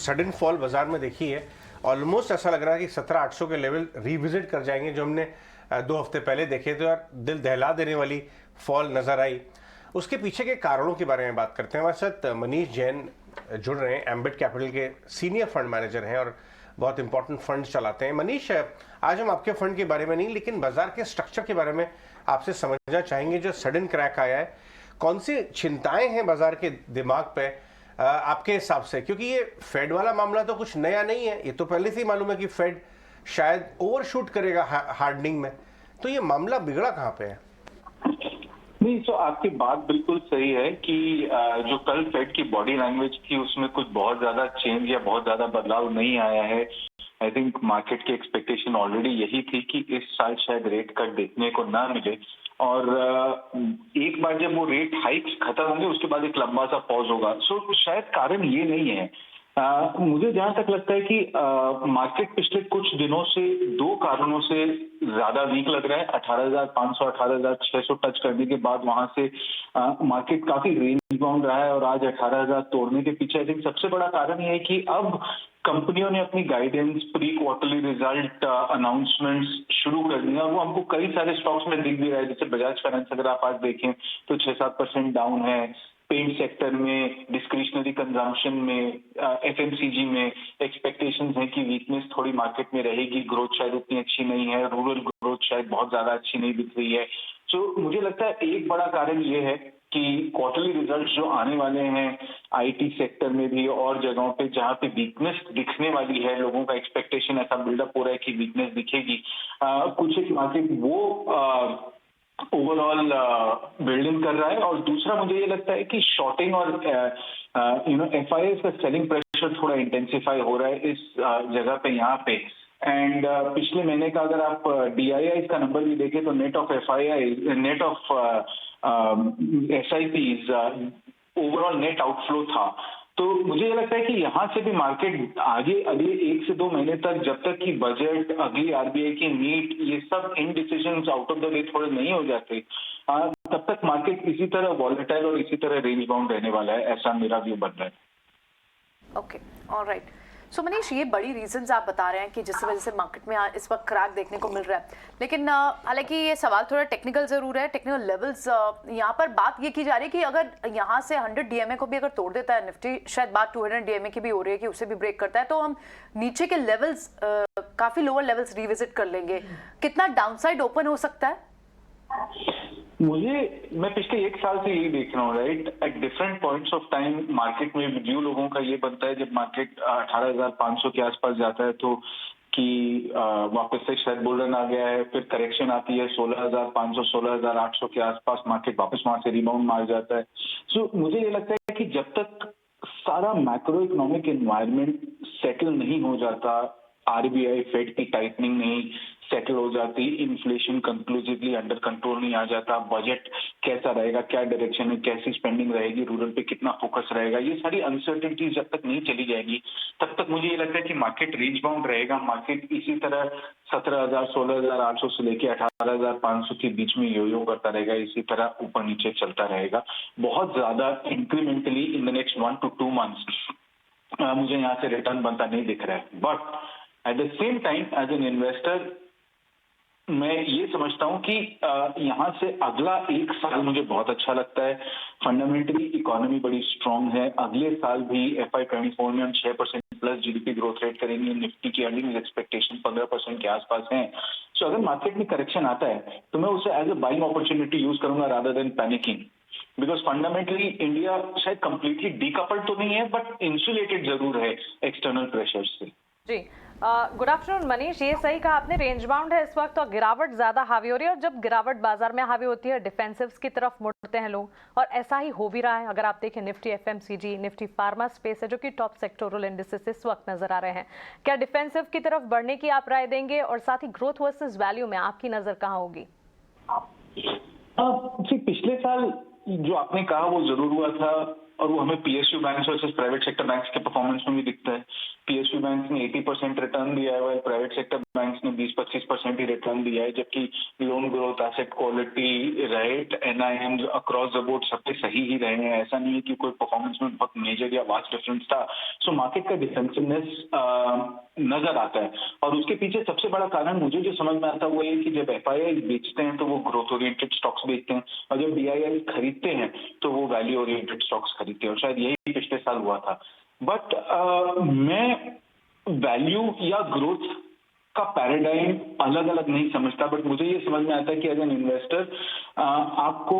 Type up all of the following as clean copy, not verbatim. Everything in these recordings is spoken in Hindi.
सडन फॉल बाजार में देखी है, ऑलमोस्ट ऐसा लग रहा है कि 17,800 के लेवल रिविजिट कर जाएंगे जो हमने 2 हफ्ते पहले देखे थे, और दिल दहला देने वाली फॉल नजर आई। उसके पीछे के कारणों के बारे में बात करते हैं। हमारे साथ मनीष जैन जुड़ रहे हैं, एम्बिट कैपिटल के सीनियर फंड मैनेजर हैं और बहुत इंपॉर्टेंट फंड चलाते हैं। मनीष, आज हम आपके फंड के बारे में नहीं, लेकिन बाजार के स्ट्रक्चर के बारे में आपसे समझना चाहेंगे। जो सडन क्रैक आया है, कौन सी चिंताएं हैं बाजार के दिमाग पे आपके हिसाब से? क्योंकि ये फेड वाला मामला तो कुछ नया नहीं है, ये तो पहले से ही मालूम है कि फेड शायद ओवरशूट करेगा हार्डनिंग में। तो ये मामला बिगड़ा कहाँ पे है? नहीं, तो आपकी बात बिल्कुल सही है कि जो कल फेड की बॉडी लैंग्वेज थी उसमें कुछ बहुत ज्यादा चेंज या बहुत ज्यादा बदलाव नहीं आया है। आई थिंक मार्केट की एक्सपेक्टेशन ऑलरेडी यही थी कि इस साल शायद रेट कट देखने को ना मिले, और एक बार जब वो रेट हाइक्स खत्म होंगे उसके बाद एक लंबा सा पॉज होगा। सो शायद कारण ये नहीं है। मुझे जहां तक लगता है कि मार्केट पिछले कुछ दिनों से दो कारणों से ज्यादा वीक लग रहा है। 18,500 18,600 टच करने के बाद वहां से मार्केट काफी रेंज बाउंड रहा है, और आज 18,000 तोड़ने के पीछे आई थिंक सबसे बड़ा कारण ये है कि अब कंपनियों ने अपनी guidance, pre quarterly result announcements शुरू कर दिया, और वो हमको कई सारे स्टॉक्स में दिख भी रहा है। जैसे बजाज फाइनेंस अगर आप आज देखें तो 6-7% डाउन है। पेंट सेक्टर में, डिस्क्रिशनरी कंजम्पशन में, एफएमसीजी में एक्सपेक्टेशंस है कि वीकनेस थोड़ी मार्केट में रहेगी, ग्रोथ शायद उतनी अच्छी नहीं है, रूरल ग्रोथ शायद बहुत ज्यादा अच्छी नहीं दिख रही है। सो मुझे लगता है एक बड़ा कारण ये है कि क्वार्टरली रिजल्ट्स जो आने वाले हैं आईटी सेक्टर में भी और जगहों पे जहां पे वीकनेस दिखने वाली है, लोगों का एक्सपेक्टेशन ऐसा बिल्डअप हो रहा है कि वीकनेस दिखेगी। कुछ एक मार्केट वो ओवरऑल बिल्डिंग कर रहा है, और दूसरा मुझे ये लगता है कि शॉर्टिंग और एफआईआई का सेलिंग प्रेशर थोड़ा इंटेंसिफाई हो रहा है इस जगह पे यहाँ पे। एंड पिछले महीने का अगर आप डीआईआई का नंबर भी देखें तो net of FII, net of SIPs, overall net outflow था। तो मुझे ये लगता है कि यहाँ से भी मार्केट आगे अगले 1 से 2 महीने तक, जब तक कि बजट, अगली आरबीआई की मीट, ये सब इन decisions out of the way थोड़े नहीं हो जाते, तब तक मार्केट इसी तरह वॉलेटाइल और इसी तरह रेंज बाउंड रहने वाला है, ऐसा मेरा व्यू बन रहा है। Okay, alright. सो मनीष, ये बड़ी रीजंस आप बता रहे हैं कि जिस वजह से मार्केट में इस वक्त क्रैक देखने को मिल रहा है, लेकिन हालांकि ये सवाल थोड़ा टेक्निकल जरूर है। टेक्निकल लेवल्स यहाँ पर बात ये की जा रही है कि अगर यहाँ से 100 डीएमए को भी अगर तोड़ देता है निफ्टी, शायद बात 200 डीएमए की भी हो रही है कि उसे भी ब्रेक करता है, तो हम नीचे के लेवल्स, काफी लोअर लेवल्स रिविजिट कर लेंगे। कितना डाउनसाइड ओपन हो सकता है? मैं पिछले 1 साल से यही देख रहा हूँ, right, at different points of time market में व्यू लोगों का ये बनता है जब मार्केट 18,500 के आसपास जाता है तो कि वापस से शायद बुल रन आ गया है, फिर करेक्शन आती है 16,500 16,800 के आसपास, मार्केट वापस वहां से रिबाउंड मार जाता है। सो मुझे ये लगता है कि जब तक सारा मैक्रो इकोनॉमिक एनवायरनमेंट सेटल नहीं हो जाता, आरबीआई फेड की टाइटनिंग नहीं सेटल हो जाती, इन्फ्लेशन कंक्लूसिवली अंडर कंट्रोल नहीं आ जाता, बजट कैसा रहेगा, क्या डायरेक्शन में, कैसी स्पेंडिंग रहेगी, रूरल पे कितना फोकस रहेगा, ये सारी अनसर्टेनिटीज जब तक नहीं चली जाएगी तब तक मुझे ये लगता है कि मार्केट रेंज बाउंड रहेगा। मार्केट इसी तरह 17,000 16,800 से लेके 18,500 के बीच में यो करता रहेगा, इसी तरह ऊपर नीचे चलता रहेगा। बहुत ज्यादा incrementally in the next 1 to 2 months मुझे यहाँ से रिटर्न बनता नहीं दिख रहा है। But at the same time as an investor मैं ये समझता हूँ कि यहाँ से अगला 1 साल मुझे बहुत अच्छा लगता है। फंडामेंटली इकोनॉमी बड़ी स्ट्रांग है। अगले साल भी FY24 में हम 6% प्लस जीडीपी ग्रोथ रेट करेंगे। निफ्टी की अर्निंग एक्सपेक्टेशन 15% के आसपास है। सो अगर मार्केट में करेक्शन आता है तो मैं उसे as a buying opportunity use करूंगा rather than panicking, because fundamentally India शायद कंप्लीटली डीकपल्ड तो नहीं है बट इंसुलेटेड जरूर है एक्सटर्नल प्रेशर से। जी, गुड आफ्टरनून मनीष, ये सही कहा आपने, रेंज बाउंड है इस वक्त और गिरावट ज्यादा हावी हो रही है, और जब गिरावट बाजार में हावी होती है डिफेंसिव्स की तरफ मुड़ते हैं लोग, और ऐसा ही हो भी रहा है। अगर आप देखें Nifty FMCG, Nifty pharma space है जो कि टॉप सेक्टोरल इंडिसेस इस वक्त नजर आ रहे हैं। क्या डिफेंसिव की तरफ बढ़ने की आप राय देंगे, और साथ ही ग्रोथ वर्सेस वैल्यू में आपकी नजर कहाँ होगी? पिछले साल जो आपने कहा वो जरूर हुआ था। और वो हमें PSU bank versus private sector banks के परफॉर्मेंस में भी दिखता है। पीएसयू बैंक ने 80% रिटर्न दिया है, प्राइवेट सेक्टर बैंक्स ने 20-25% ही रिटर्न दिया है, जबकि loan growth, asset quality, right, NIM across the board सबके सही ही रहे हैं। ऐसा नहीं है कि कोई परफॉर्मेंस में बहुत मेजर या वास्ट डिफरेंस था। सो मार्केट का डिफेंसिवनेस नजर आता है, और उसके पीछे सबसे बड़ा कारण मुझे जो समझ में आता है वो ये कि जब एफआईआई बेचते हैं तो वो ग्रोथ ओरिएंटेड स्टॉक्स बेचते हैं, और जब डीआईआई खरीदते हैं तो वो वैल्यू ओरिएंटेड स्टॉक्स खरीदते हैं, और शायद यही पिछले साल हुआ था। बट मैं वैल्यू या ग्रोथ का पैराडाइम अलग अलग नहीं समझता, बट मुझे ये समझ में आता है कि एज एन इन्वेस्टर आपको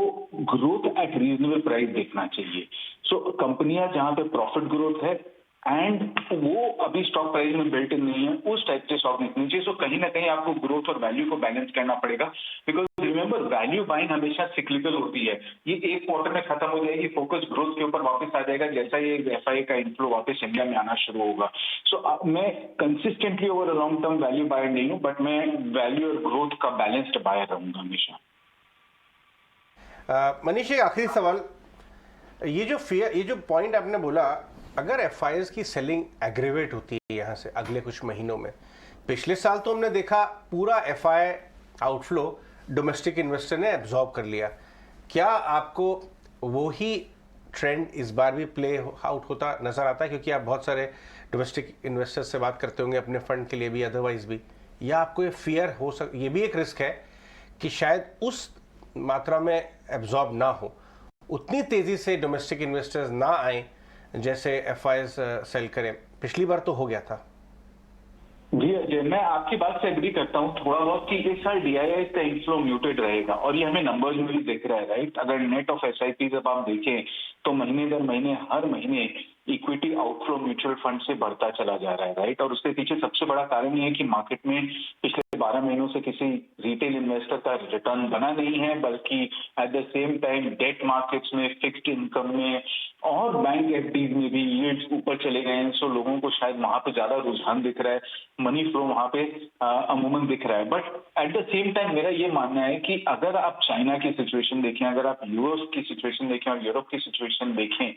ग्रोथ एट रीजनेबल प्राइस देखना चाहिए। सो कंपनियां जहां पे प्रॉफिट ग्रोथ है एंड वो अभी स्टॉक प्राइस में बिल्ट इन नहीं है, उस टाइप के स्टॉक देखने चाहिए। सो कहीं ना कहीं आपको ग्रोथ और वैल्यू को बैलेंस करना पड़ेगा, बिकॉज रिमेंबर वैल्यू बाइंग हमेशा सिक्लिकल होती है। ये एक क्वार्टर में खत्म हो जाएगी, फोकस ग्रोथ के ऊपर वापस आ जाएगा जैसा ये एफआईआई का इनफ्लो वापस इंडिया में आना शुरू होगा। सो मैं consistently over long term value buyer नहीं हूँ, बट मैं वैल्यू और ग्रोथ का बैलेंस्ड बायर रहूंगा हमेशा। मनीष, एक आखिरी सवाल, ये जो पॉइंट आपने बोला, अगर एफआईआईज की सेलिंग एग्रीवेट होती है यहाँ से अगले कुछ महीनों में, पिछले साल तो हमने देखा पूरा एफआईआई आउटफ्लो डोमेस्टिक इन्वेस्टर ने एब्जॉर्ब कर लिया, क्या आपको वो ही ट्रेंड इस बार भी प्ले आउट होता नजर आता है? क्योंकि आप बहुत सारे डोमेस्टिक इन्वेस्टर्स से बात करते होंगे अपने फंड के लिए भी, अदरवाइज भी, या आपको ये फियर हो ये भी एक रिस्क है कि शायद उस मात्रा में एब्जॉर्ब ना हो, उतनी तेजी से डोमेस्टिक इन्वेस्टर्स ना आए जैसे एफआईआईज सेल करें? पिछली बार तो हो गया था। जी अजय, मैं आपकी बात से एग्री करता हूँ थोड़ा बहुत कि इस साल डीआईआई का इनफ्लो म्यूटेड रहेगा, और ये हमें नंबर्स में भी दिख रहा है, राइट। अगर नेट ऑफ एसआईपी जब आप देखें तो महीने दर महीने हर महीने इक्विटी आउटफ्लो म्यूचुअल फंड से बढ़ता चला जा रहा है, राइट। और उसके पीछे सबसे बड़ा कारण ये है कि मार्केट में पिछले 12 महीनों से किसी रिटेल इन्वेस्टर का रिटर्न बना नहीं है, बल्कि at the same time debt markets में, फिक्स्ड इनकम में और बैंक एफडीज में भी यील्ड्स ऊपर चले गए हैं। सो लोगों को शायद वहां पे ज्यादा रुझान दिख रहा है, मनी फ्लो वहां पे अमूमन दिख रहा है। But at the same time मेरा ये मानना है कि अगर आप चाइना की सिचुएशन देखें, अगर आप यूएस की सिचुएशन देखें और यूरोप की सिचुएशन देखें,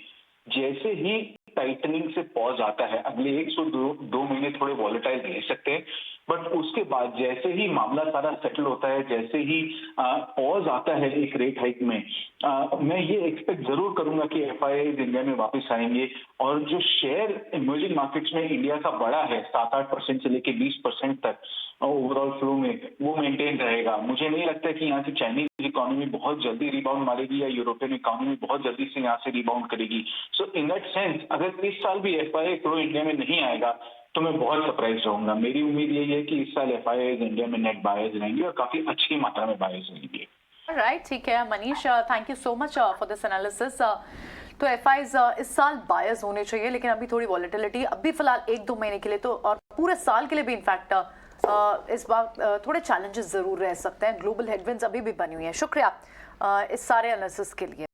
जैसे ही टाइटनिंग से पॉज आता है, अगले 1 से 2 महीने थोड़े वॉलेटाइल रह सकते हैं, बट उसके बाद जैसे ही मामला सारा सेटल होता है, जैसे ही पॉज आता है एक रेट हाइक में, मैं ये एक्सपेक्ट जरूर करूंगा कि एफआईआई इंडिया में वापस आएंगे, और जो शेयर इमर्जिंग मार्केट्स में इंडिया का बड़ा है 7-8% से लेके 20% तक ओवरऑल फ्लो में, वो मेंटेन रहेगा। मुझे नहीं लगता कि यहाँ से चाइनीज इकोनॉमी बहुत जल्दी रिबाउंड मारेगी या यूरोपियन इकोनॉमी बहुत जल्दी से यहाँ से रिबाउंड करेगी। सो इन दैट सेंस अगर इस साल भी एफआईआई फ्लो इंडिया में नहीं आएगा तो मैं बहुत सरप्राइज रहूंगा। मेरी उम्मीद यही है कि इस साल एफआईआई इंडिया में नेट बायर्स रहेंगे और काफी अच्छी मात्रा में बायर्स रहेंगे। राइट, ठीक है Manish, thank you so much for this analysis. तो एफआईआईज इस साल बायर्स होने चाहिए, लेकिन अभी थोड़ी वॉलेटिलिटी अभी फिलहाल 1-2 महीने के लिए तो, और पूरे साल के लिए भी इनफैक्ट इस बार थोड़े चैलेंजेस जरूर रह सकते हैं। ग्लोबल हेडविंड्स अभी भी बनी हुई हैं। शुक्रिया इस सारे एनालिसिस के लिए।